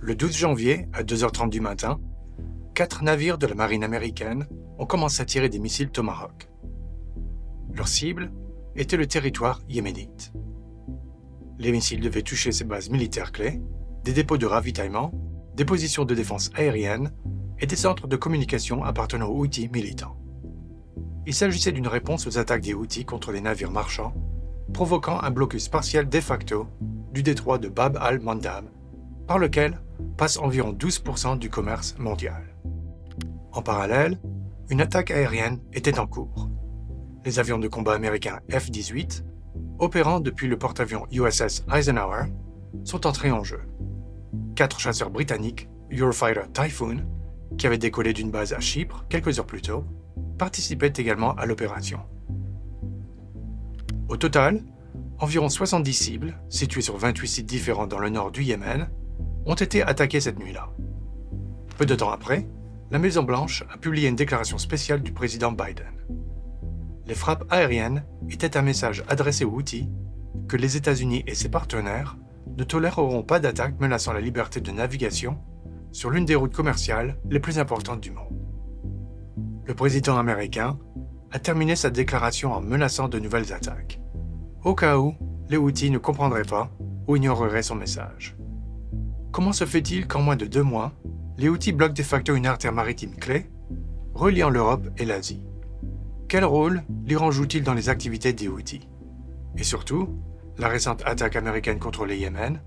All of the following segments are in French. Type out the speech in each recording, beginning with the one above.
Le 12 janvier, à 2h30 du matin, 4 navires de la marine américaine ont commencé à tirer des missiles Tomahawk. Leur cible était le territoire yéménite. Les missiles devaient toucher ces bases militaires clés, des dépôts de ravitaillement, des positions de défense aérienne et des centres de communication appartenant aux Houthis militants. Il s'agissait d'une réponse aux attaques des Houthis contre les navires marchands, provoquant un blocus partiel de facto du détroit de Bab al-Mandab, par lequel passe environ 12% du commerce mondial. En parallèle, une attaque aérienne était en cours. Les avions de combat américains F-18, opérant depuis le porte-avions USS Eisenhower, sont entrés en jeu. 4 chasseurs britanniques, Eurofighter Typhoon, qui avaient décollé d'une base à Chypre quelques heures plus tôt, participaient également à l'opération. Au total, environ 70 cibles, situées sur 28 sites différents dans le nord du Yémen, ont été attaquées cette nuit-là. Peu de temps après, la Maison-Blanche a publié une déclaration spéciale du président Biden. Les frappes aériennes étaient un message adressé aux Houthis que les États-Unis et ses partenaires ne toléreront pas d'attaques menaçant la liberté de navigation sur l'une des routes commerciales les plus importantes du monde. Le président américain a terminé sa déclaration en menaçant de nouvelles attaques, au cas où les Houthis ne comprendraient pas ou ignoreraient son message. Comment se fait-il qu'en moins de 2 mois, les Houthis bloquent de facto une artère maritime clé, reliant l'Europe et l'Asie? Quel rôle l'Iran joue-t-il dans les activités des Houthis? Et surtout, la récente attaque américaine contre le Yémen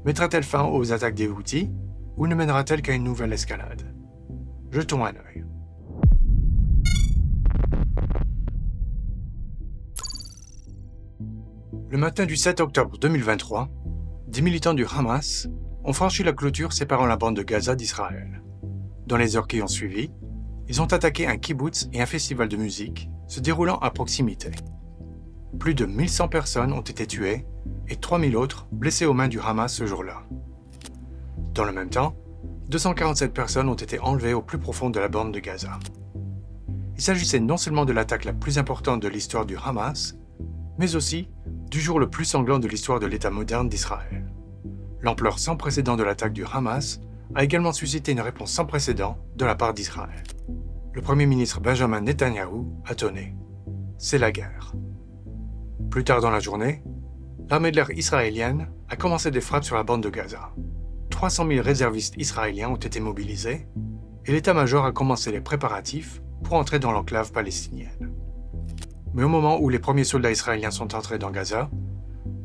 mettra-t-elle fin aux attaques des Houthis ou ne mènera-t-elle qu'à une nouvelle escalade? Jetons un œil. Le matin du 7 octobre 2023, des militants du Hamas ont franchi la clôture séparant la bande de Gaza d'Israël. Dans les heures qui ont suivi, ils ont attaqué un kibbutz et un festival de musique se déroulant à proximité. Plus de 1100 personnes ont été tuées et 3000 autres blessées aux mains du Hamas ce jour-là. Dans le même temps, 247 personnes ont été enlevées au plus profond de la bande de Gaza. Il s'agissait non seulement de l'attaque la plus importante de l'histoire du Hamas, mais aussi du jour le plus sanglant de l'histoire de l'État moderne d'Israël. L'ampleur sans précédent de l'attaque du Hamas a également suscité une réponse sans précédent de la part d'Israël. Le Premier ministre Benjamin Netanyahou a tonné « C'est la guerre ». Plus tard dans la journée, l'armée de l'air israélienne a commencé des frappes sur la bande de Gaza. 300 000 réservistes israéliens ont été mobilisés et l'état-major a commencé les préparatifs pour entrer dans l'enclave palestinienne. Mais au moment où les premiers soldats israéliens sont entrés dans Gaza,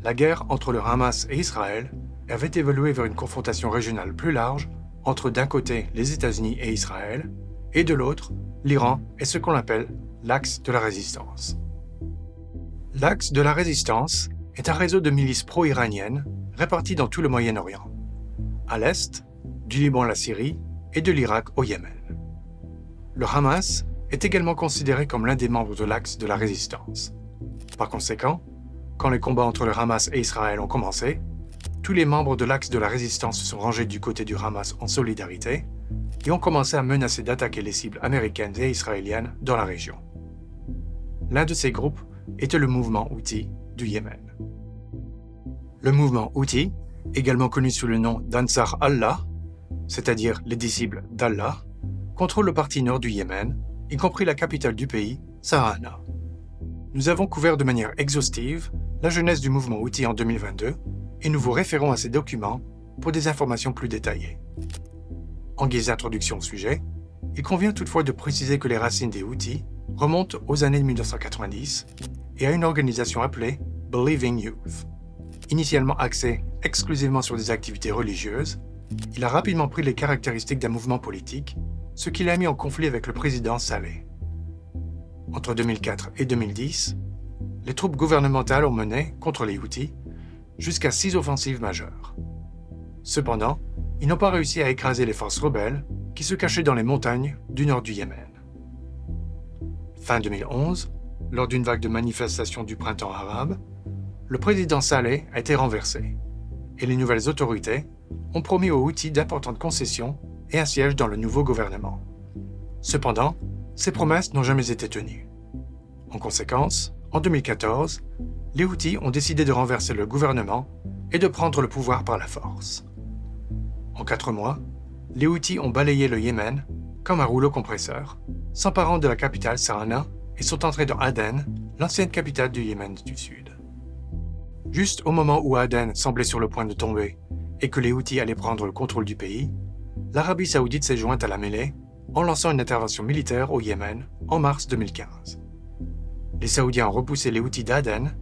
la guerre entre le Hamas et Israël avait évolué vers une confrontation régionale plus large entre d'un côté les États-Unis et Israël, et de l'autre, l'Iran et ce qu'on appelle l'axe de la résistance. L'axe de la résistance est un réseau de milices pro-iraniennes réparties dans tout le Moyen-Orient, à l'est, du Liban à la Syrie et de l'Irak au Yémen. Le Hamas est également considéré comme l'un des membres de l'axe de la résistance. Par conséquent, quand les combats entre le Hamas et Israël ont commencé, tous les membres de l'axe de la résistance se sont rangés du côté du Hamas en solidarité et ont commencé à menacer d'attaquer les cibles américaines et israéliennes dans la région. L'un de ces groupes était le mouvement Houthi du Yémen. Le mouvement Houthi, également connu sous le nom d'Ansar Allah, c'est-à-dire les disciples d'Allah, contrôle le parti nord du Yémen, y compris la capitale du pays, Sana'a. Nous avons couvert de manière exhaustive la genèse du mouvement Houthi en 2022 et nous vous référons à ces documents pour des informations plus détaillées. En guise d'introduction au sujet, il convient toutefois de préciser que les racines des Houthis remontent aux années 1990 et à une organisation appelée Believing Youth. Initialement axé exclusivement sur des activités religieuses, il a rapidement pris les caractéristiques d'un mouvement politique, ce qui l'a mis en conflit avec le président Saleh. Entre 2004 et 2010, les troupes gouvernementales ont mené, contre les Houthis, jusqu'à 6 offensives majeures. Cependant, ils n'ont pas réussi à écraser les forces rebelles qui se cachaient dans les montagnes du nord du Yémen. Fin 2011, lors d'une vague de manifestations du printemps arabe, le président Saleh a été renversé et les nouvelles autorités ont promis aux Houthis d'importantes concessions et un siège dans le nouveau gouvernement. Cependant, ces promesses n'ont jamais été tenues. En conséquence, en 2014, les Houthis ont décidé de renverser le gouvernement et de prendre le pouvoir par la force. En 4 mois, les Houthis ont balayé le Yémen comme un rouleau compresseur, s'emparant de la capitale Sanaa et sont entrés dans Aden, l'ancienne capitale du Yémen du Sud. Juste au moment où Aden semblait sur le point de tomber et que les Houthis allaient prendre le contrôle du pays, l'Arabie saoudite s'est jointe à la mêlée en lançant une intervention militaire au Yémen en mars 2015. Les Saoudiens ont repoussé les Houthis d'Aden,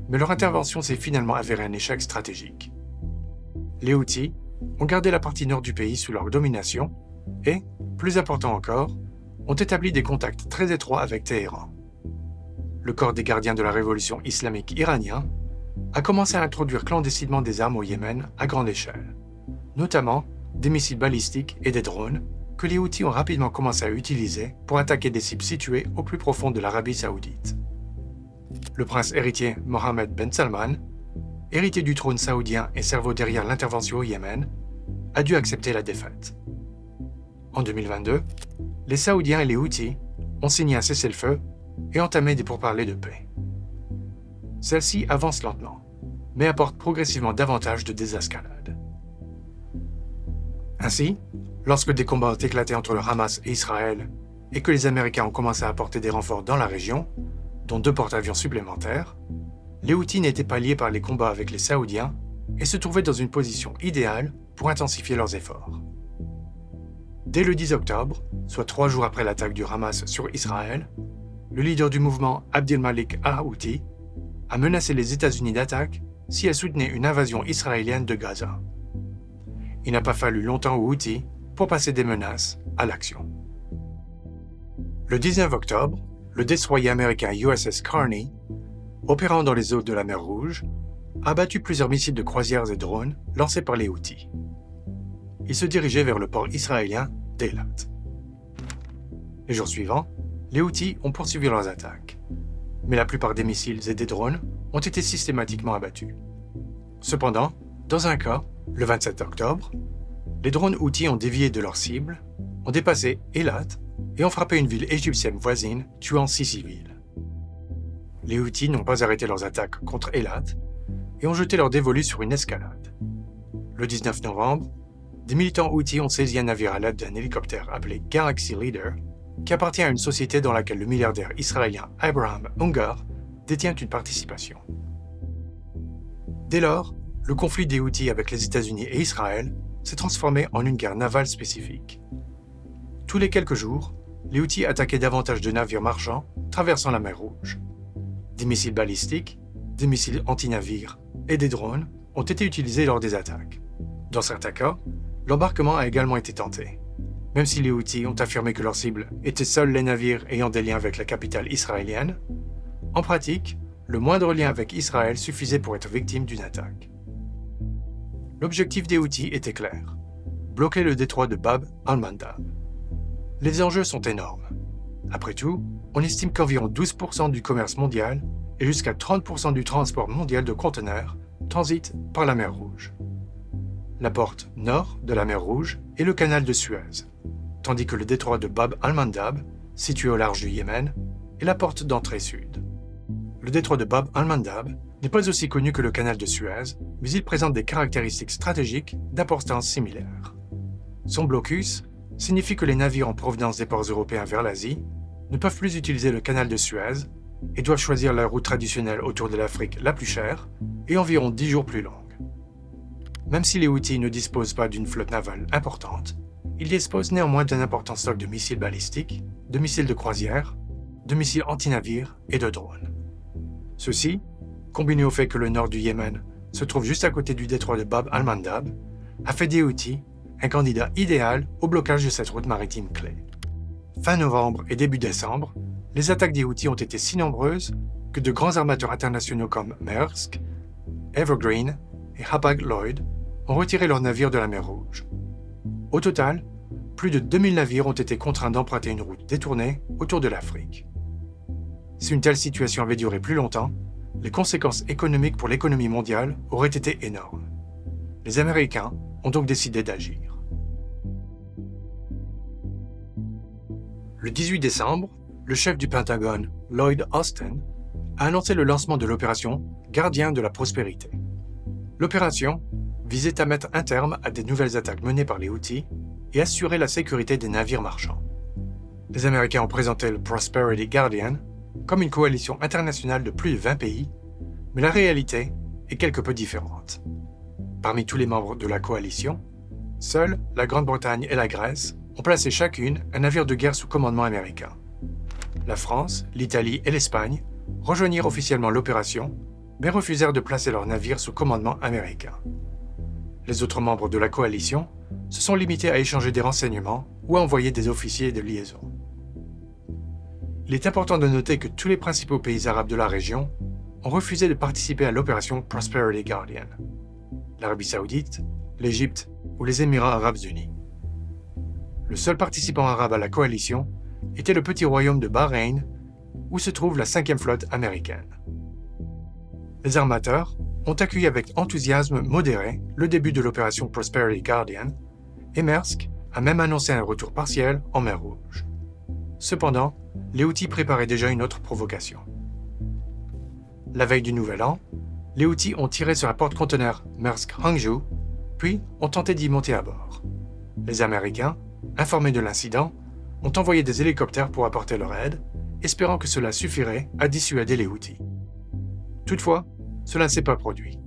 mais leur intervention s'est finalement avérée un échec stratégique. Les Houthis ont gardé la partie nord du pays sous leur domination et, plus important encore, ont établi des contacts très étroits avec Téhéran. Le corps des gardiens de la révolution islamique iranien a commencé à introduire clandestinement des armes au Yémen à grande échelle, notamment des missiles balistiques et des drones que les Houthis ont rapidement commencé à utiliser pour attaquer des cibles situées au plus profond de l'Arabie saoudite. Le prince héritier Mohammed Ben Salman, héritier du trône saoudien et cerveau derrière l'intervention au Yémen, a dû accepter la défaite. En 2022, les Saoudiens et les Houthis ont signé un cessez-le-feu et entamé des pourparlers de paix. Celle-ci avance lentement, mais apporte progressivement davantage de désescalade. Ainsi, lorsque des combats ont éclaté entre le Hamas et Israël et que les Américains ont commencé à apporter des renforts dans la région, dont 2 porte-avions supplémentaires, les Houthis n'étaient pas liés par les combats avec les Saoudiens et se trouvaient dans une position idéale pour intensifier leurs efforts. Dès le 10 octobre, soit 3 jours après l'attaque du Hamas sur Israël, le leader du mouvement Abdelmalik al-Houthi a menacé les États-Unis d'attaque si elles soutenaient une invasion israélienne de Gaza. Il n'a pas fallu longtemps aux Houthis pour passer des menaces à l'action. Le 19 octobre, le destroyer américain USS Carney, opérant dans les eaux de la mer Rouge, a abattu plusieurs missiles de croisières et drones lancés par les Houthis. Il se dirigeait vers le port israélien d'Eilat. Les jours suivants, les Houthis ont poursuivi leurs attaques, mais la plupart des missiles et des drones ont été systématiquement abattus. Cependant, dans un cas, le 27 octobre, les drones Houthis ont dévié de leur cible, ont dépassé Eilat et ont frappé une ville égyptienne voisine, tuant 6 civils. Les Houthis n'ont pas arrêté leurs attaques contre Eilat et ont jeté leur dévolu sur une escalade. Le 19 novembre, des militants Houthis ont saisi un navire à l'aide d'un hélicoptère appelé Galaxy Leader, qui appartient à une société dans laquelle le milliardaire israélien Abraham Ungar détient une participation. Dès lors, le conflit des Houthis avec les États-Unis et Israël s'est transformé en une guerre navale spécifique. Tous les quelques jours, les Houthis attaquaient davantage de navires marchands traversant la mer Rouge. Des missiles balistiques, des missiles anti-navires et des drones ont été utilisés lors des attaques. Dans certains cas, l'embarquement a également été tenté. Même si les Houthis ont affirmé que leur cible était seuls les navires ayant des liens avec la capitale israélienne, en pratique, le moindre lien avec Israël suffisait pour être victime d'une attaque. L'objectif des Houthis était clair: bloquer le détroit de Bab al-Mandab. Les enjeux sont énormes. Après tout, on estime qu'environ 12% du commerce mondial et jusqu'à 30% du transport mondial de conteneurs transitent par la mer Rouge. La porte nord de la mer Rouge est le canal de Suez, tandis que le détroit de Bab al-Mandab, situé au large du Yémen, est la porte d'entrée sud. Le détroit de Bab al-Mandab n'est pas aussi connu que le canal de Suez, mais il présente des caractéristiques stratégiques d'importance similaire. Son blocus signifie que les navires en provenance des ports européens vers l'Asie ne peuvent plus utiliser le canal de Suez et doivent choisir la route traditionnelle autour de l'Afrique la plus chère et environ 10 jours plus longue. Même si les Houthis ne disposent pas d'une flotte navale importante, ils disposent néanmoins d'un important stock de missiles balistiques, de missiles de croisière, de missiles anti-navires et de drones. Ceci, combiné au fait que le nord du Yémen se trouve juste à côté du détroit de Bab al-Mandab, a fait des Houthis un candidat idéal au blocage de cette route maritime clé. Fin novembre et début décembre, les attaques des Houthis ont été si nombreuses que de grands armateurs internationaux comme Maersk, Evergreen et Hapag-Lloyd ont retiré leurs navires de la mer Rouge. Au total, plus de 2000 navires ont été contraints d'emprunter une route détournée autour de l'Afrique. Si une telle situation avait duré plus longtemps, les conséquences économiques pour l'économie mondiale auraient été énormes. Les Américains ont donc décidé d'agir. Le 18 décembre, le chef du Pentagone, Lloyd Austin, a annoncé le lancement de l'opération Gardien de la Prospérité. L'opération visait à mettre un terme à des nouvelles attaques menées par les Houthis et assurer la sécurité des navires marchands. Les Américains ont présenté le Prosperity Guardian comme une coalition internationale de plus de 20 pays, mais la réalité est quelque peu différente. Parmi tous les membres de la coalition, seules la Grande-Bretagne et la Grèce ont placé chacune un navire de guerre sous commandement américain. La France, l'Italie et l'Espagne rejoignirent officiellement l'opération, mais refusèrent de placer leurs navires sous commandement américain. Les autres membres de la coalition se sont limités à échanger des renseignements ou à envoyer des officiers de liaison. Il est important de noter que tous les principaux pays arabes de la région ont refusé de participer à l'opération Prosperity Guardian. L'Arabie Saoudite, l'Égypte ou les Émirats arabes unis. Le seul participant arabe à la coalition était le petit royaume de Bahreïn, où se trouve la 5e flotte américaine. Les armateurs ont accueilli avec enthousiasme modéré le début de l'opération Prosperity Guardian, et Maersk a même annoncé un retour partiel en mer Rouge. Cependant, les Houthis préparaient déjà une autre provocation. La veille du Nouvel An, les Houthis ont tiré sur un porte-conteneur Maersk Hangzhou, puis ont tenté d'y monter à bord. Les Américains, informés de l'incident, ont envoyé des hélicoptères pour apporter leur aide, espérant que cela suffirait à dissuader les Houthis. Toutefois, cela ne s'est pas produit.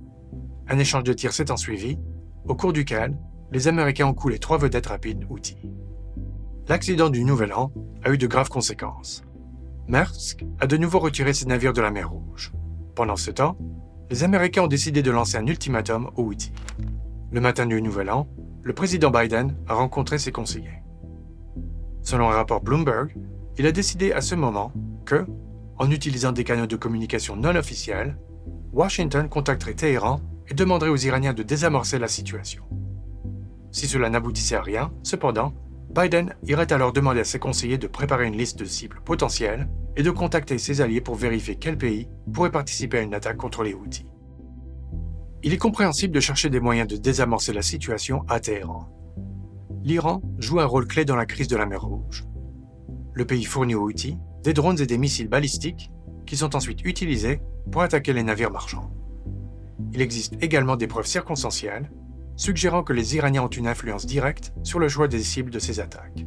Un échange de tirs s'est ensuivi, au cours duquel les Américains ont coulé 3 vedettes rapides Houthis. L'accident du Nouvel An a eu de graves conséquences. Maersk a de nouveau retiré ses navires de la mer Rouge. Pendant ce temps, les Américains ont décidé de lancer un ultimatum aux Houthis. Le matin du Nouvel An, le président Biden a rencontré ses conseillers. Selon un rapport Bloomberg, il a décidé à ce moment que, en utilisant des canaux de communication non officiels, Washington contacterait Téhéran et demanderait aux Iraniens de désamorcer la situation. Si cela n'aboutissait à rien, cependant, Biden irait alors demander à ses conseillers de préparer une liste de cibles potentielles et de contacter ses alliés pour vérifier quel pays pourrait participer à une attaque contre les Houthis. Il est compréhensible de chercher des moyens de désamorcer la situation à Téhéran. L'Iran joue un rôle clé dans la crise de la mer Rouge. Le pays fournit aux Houthis des drones et des missiles balistiques qui sont ensuite utilisés pour attaquer les navires marchands. Il existe également des preuves circonstancielles suggérant que les Iraniens ont une influence directe sur le choix des cibles de ces attaques.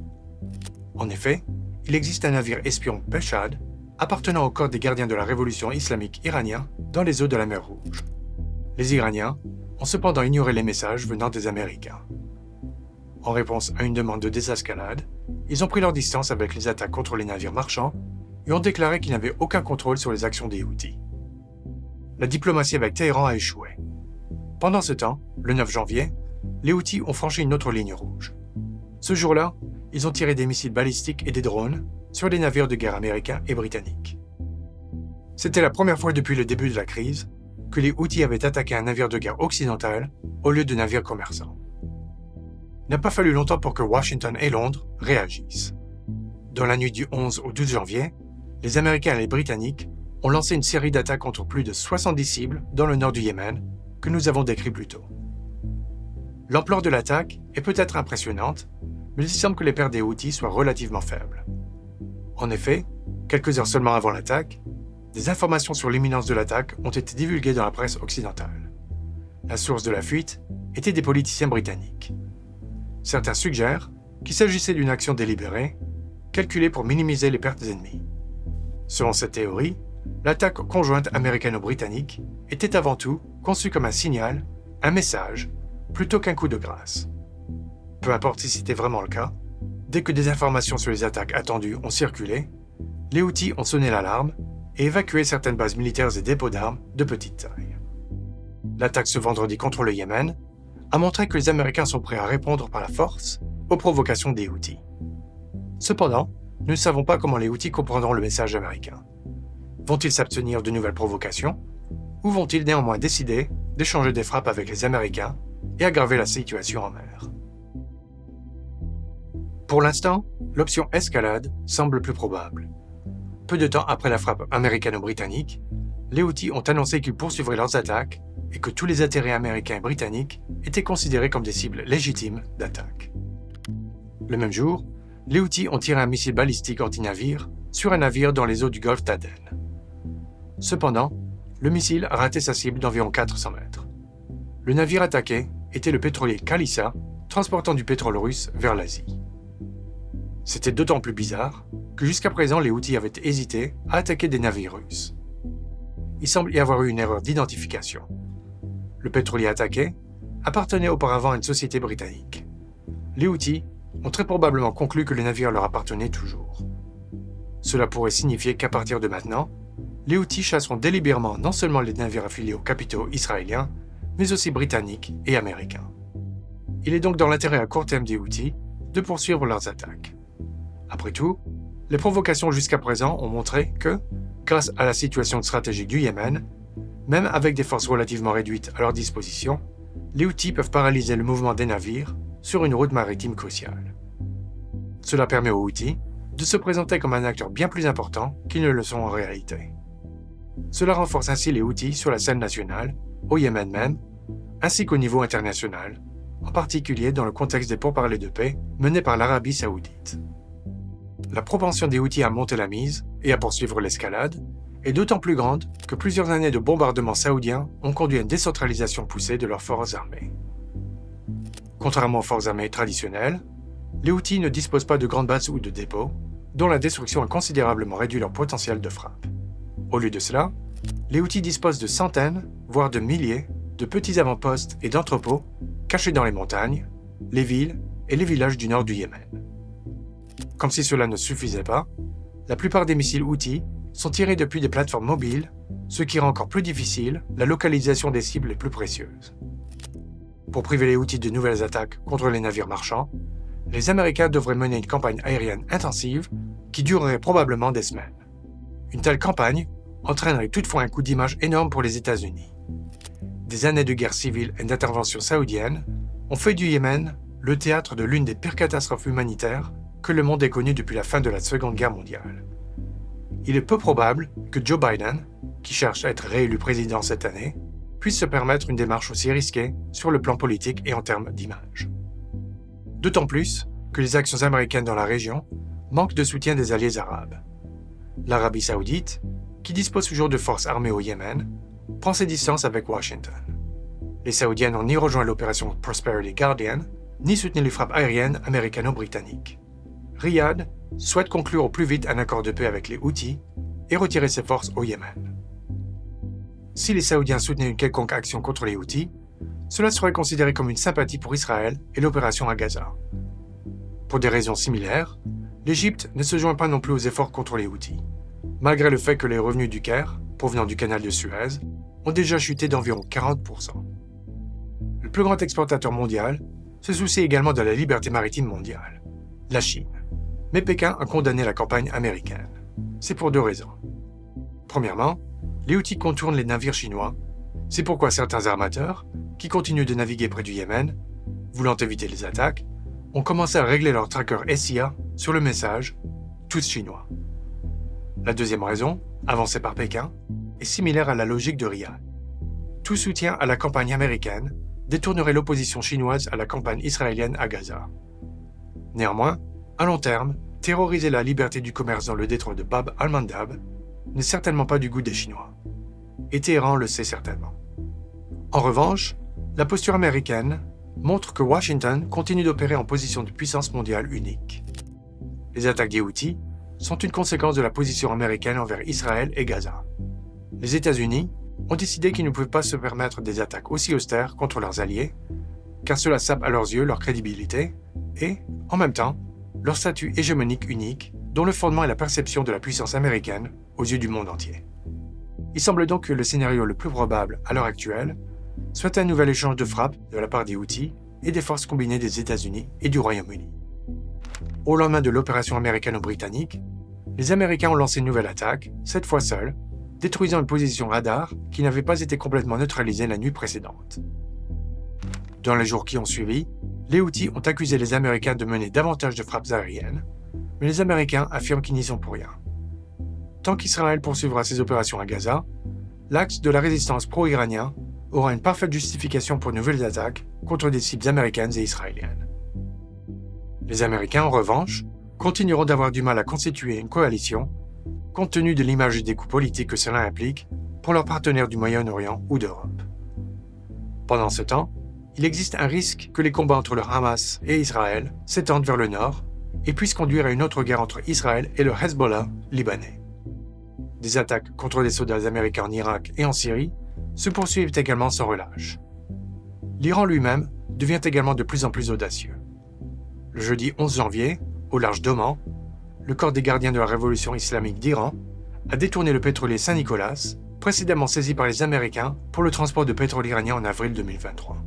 En effet, il existe un navire espion Peshad appartenant au corps des gardiens de la révolution islamique iranien dans les eaux de la mer Rouge. Les Iraniens ont cependant ignoré les messages venant des Américains. En réponse à une demande de désescalade, ils ont pris leur distance avec les attaques contre les navires marchands et ont déclaré qu'ils n'avaient aucun contrôle sur les actions des Houthis. La diplomatie avec Téhéran a échoué. Pendant ce temps, le 9 janvier, les Houthis ont franchi une autre ligne rouge. Ce jour-là, ils ont tiré des missiles balistiques et des drones sur les navires de guerre américains et britanniques. C'était la première fois depuis le début de la crise que les Houthis avaient attaqué un navire de guerre occidental au lieu de navires commerçants. Il n'a pas fallu longtemps pour que Washington et Londres réagissent. Dans la nuit du 11 au 12 janvier, les Américains et les Britanniques ont lancé une série d'attaques contre plus de 70 cibles dans le nord du Yémen, que nous avons décrit plus tôt. L'ampleur de l'attaque est peut-être impressionnante, mais il semble que les pertes des Houthis soient relativement faibles. En effet, quelques heures seulement avant l'attaque, des informations sur l'imminence de l'attaque ont été divulguées dans la presse occidentale. La source de la fuite était des politiciens britanniques. Certains suggèrent qu'il s'agissait d'une action délibérée, calculée pour minimiser les pertes ennemies. Selon cette théorie, l'attaque conjointe américano-britannique était avant tout conçue comme un signal, un message, plutôt qu'un coup de grâce. Peu importe si c'était vraiment le cas, dès que des informations sur les attaques attendues ont circulé, les Houthis ont sonné l'alarme et évacué certaines bases militaires et dépôts d'armes de petite taille. L'attaque ce vendredi contre le Yémen a montré que les Américains sont prêts à répondre par la force aux provocations des Houthis. Cependant, nous ne savons pas comment les Houthis comprendront le message américain. Vont-ils s'abstenir de nouvelles provocations ou vont-ils néanmoins décider d'échanger des frappes avec les Américains et aggraver la situation en mer? Pour l'instant, l'option escalade semble plus probable. Peu de temps après la frappe américano-britannique, les Houthis ont annoncé qu'ils poursuivraient leurs attaques et que tous les intérêts américains et britanniques étaient considérés comme des cibles légitimes d'attaque. Le même jour, les Houthis ont tiré un missile balistique anti-navire sur un navire dans les eaux du golfe d'Aden. Cependant, le missile a raté sa cible d'environ 400 mètres. Le navire attaqué était le pétrolier Khalissa, transportant du pétrole russe vers l'Asie. C'était d'autant plus bizarre que jusqu'à présent les Houthis avaient hésité à attaquer des navires russes. Il semble y avoir eu une erreur d'identification. Le pétrolier attaqué appartenait auparavant à une société britannique. Les Houthis ont très probablement conclu que le navire leur appartenait toujours. Cela pourrait signifier qu'à partir de maintenant, les Houthis chasseront délibérément non seulement les navires affiliés aux capitaux israéliens, mais aussi britanniques et américains. Il est donc dans l'intérêt à court terme des Houthis de poursuivre leurs attaques. Après tout, les provocations jusqu'à présent ont montré que, grâce à la situation stratégique du Yémen, même avec des forces relativement réduites à leur disposition, les Houthis peuvent paralyser le mouvement des navires sur une route maritime cruciale. Cela permet aux Houthis de se présenter comme un acteur bien plus important qu'ils ne le sont en réalité. Cela renforce ainsi les Houthis sur la scène nationale, au Yémen même, ainsi qu'au niveau international, en particulier dans le contexte des pourparlers de paix menés par l'Arabie saoudite. La propension des Houthis à monter la mise et à poursuivre l'escalade est d'autant plus grande que plusieurs années de bombardements saoudiens ont conduit à une décentralisation poussée de leurs forces armées. Contrairement aux forces armées traditionnelles, les Houthis ne disposent pas de grandes bases ou de dépôts, dont la destruction a considérablement réduit leur potentiel de frappe. Au lieu de cela, les Houthis disposent de centaines, voire de milliers, de petits avant-postes et d'entrepôts cachés dans les montagnes, les villes et les villages du nord du Yémen. Comme si cela ne suffisait pas, la plupart des missiles Houthis sont tirés depuis des plateformes mobiles, ce qui rend encore plus difficile la localisation des cibles les plus précieuses. Pour priver les Houthis de nouvelles attaques contre les navires marchands, les Américains devraient mener une campagne aérienne intensive qui durerait probablement des semaines. Une telle campagne entraînerait toutefois un coût d'image énorme pour les États-Unis. Des années de guerre civile et d'intervention saoudienne ont fait du Yémen le théâtre de l'une des pires catastrophes humanitaires que le monde ait connues depuis la fin de la Seconde Guerre mondiale. Il est peu probable que Joe Biden, qui cherche à être réélu président cette année, puisse se permettre une démarche aussi risquée sur le plan politique et en termes d'image. D'autant plus que les actions américaines dans la région manquent de soutien des alliés arabes. L'Arabie saoudite, qui dispose toujours de forces armées au Yémen, prend ses distances avec Washington. Les Saoudiens n'ont ni rejoint l'opération Prosperity Guardian, ni soutenu les frappes aériennes américano-britanniques. Riyad souhaite conclure au plus vite un accord de paix avec les Houthis et retirer ses forces au Yémen. Si les Saoudiens soutenaient une quelconque action contre les Houthis, cela serait considéré comme une sympathie pour Israël et l'opération à Gaza. Pour des raisons similaires, l'Égypte ne se joint pas non plus aux efforts contre les Houthis, malgré le fait que les revenus du Caire, provenant du canal de Suez, ont déjà chuté d'environ 40%. Le plus grand exportateur mondial se soucie également de la liberté maritime mondiale, la Chine. Mais Pékin a condamné la campagne américaine. C'est pour deux raisons. Premièrement, les Houthis contournent les navires chinois. C'est pourquoi certains armateurs, qui continuent de naviguer près du Yémen, voulant éviter les attaques, ont commencé à régler leur tracker SIA sur le message « tous chinois ». La deuxième raison, avancée par Pékin, est similaire à la logique de Riyad. Tout soutien à la campagne américaine détournerait l'opposition chinoise à la campagne israélienne à Gaza. Néanmoins, à long terme, terroriser la liberté du commerce dans le détroit de Bab al-Mandab n'est certainement pas du goût des Chinois. Et Téhéran le sait certainement. En revanche, la posture américaine montre que Washington continue d'opérer en position de puissance mondiale unique. Les attaques des Houthis sont une conséquence de la position américaine envers Israël et Gaza. Les États-Unis ont décidé qu'ils ne pouvaient pas se permettre des attaques aussi austères contre leurs alliés, car cela sape à leurs yeux leur crédibilité et, en même temps, leur statut hégémonique unique, dont le fondement est la perception de la puissance américaine aux yeux du monde entier. Il semble donc que le scénario le plus probable à l'heure actuelle soit un nouvel échange de frappes de la part des Houthis et des forces combinées des États-Unis et du Royaume-Uni. Au lendemain de l'opération américano-britannique, les Américains ont lancé une nouvelle attaque, cette fois seuls, détruisant une position radar qui n'avait pas été complètement neutralisée la nuit précédente. Dans les jours qui ont suivi, les Houthis ont accusé les Américains de mener davantage de frappes aériennes, mais les Américains affirment qu'ils n'y sont pour rien. Tant qu'Israël poursuivra ses opérations à Gaza, l'axe de la résistance pro-iranien aura une parfaite justification pour de nouvelles attaques contre des cibles américaines et israéliennes. Les Américains, en revanche, continueront d'avoir du mal à constituer une coalition, compte tenu de l'image et des coûts politiques que cela implique pour leurs partenaires du Moyen-Orient ou d'Europe. Pendant ce temps, il existe un risque que les combats entre le Hamas et Israël s'étendent vers le nord et puissent conduire à une autre guerre entre Israël et le Hezbollah libanais. Des attaques contre des soldats américains en Irak et en Syrie se poursuivent également sans relâche. L'Iran lui-même devient également de plus en plus audacieux. Le jeudi 11 janvier, au large d'Oman, le corps des gardiens de la révolution islamique d'Iran a détourné le pétrolier Saint-Nicolas, précédemment saisi par les Américains pour le transport de pétrole iranien en avril 2023.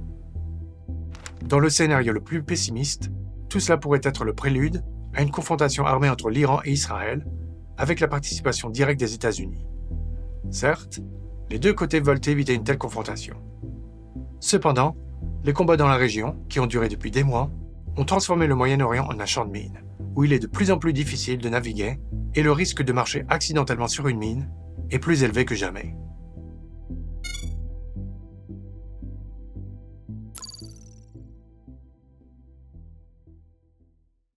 Dans le scénario le plus pessimiste, tout cela pourrait être le prélude à une confrontation armée entre l'Iran et Israël, avec la participation directe des États-Unis. Certes, les deux côtés veulent éviter une telle confrontation. Cependant, les combats dans la région, qui ont duré depuis des mois, ont transformé le Moyen-Orient en un champ de mines, où il est de plus en plus difficile de naviguer et le risque de marcher accidentellement sur une mine est plus élevé que jamais.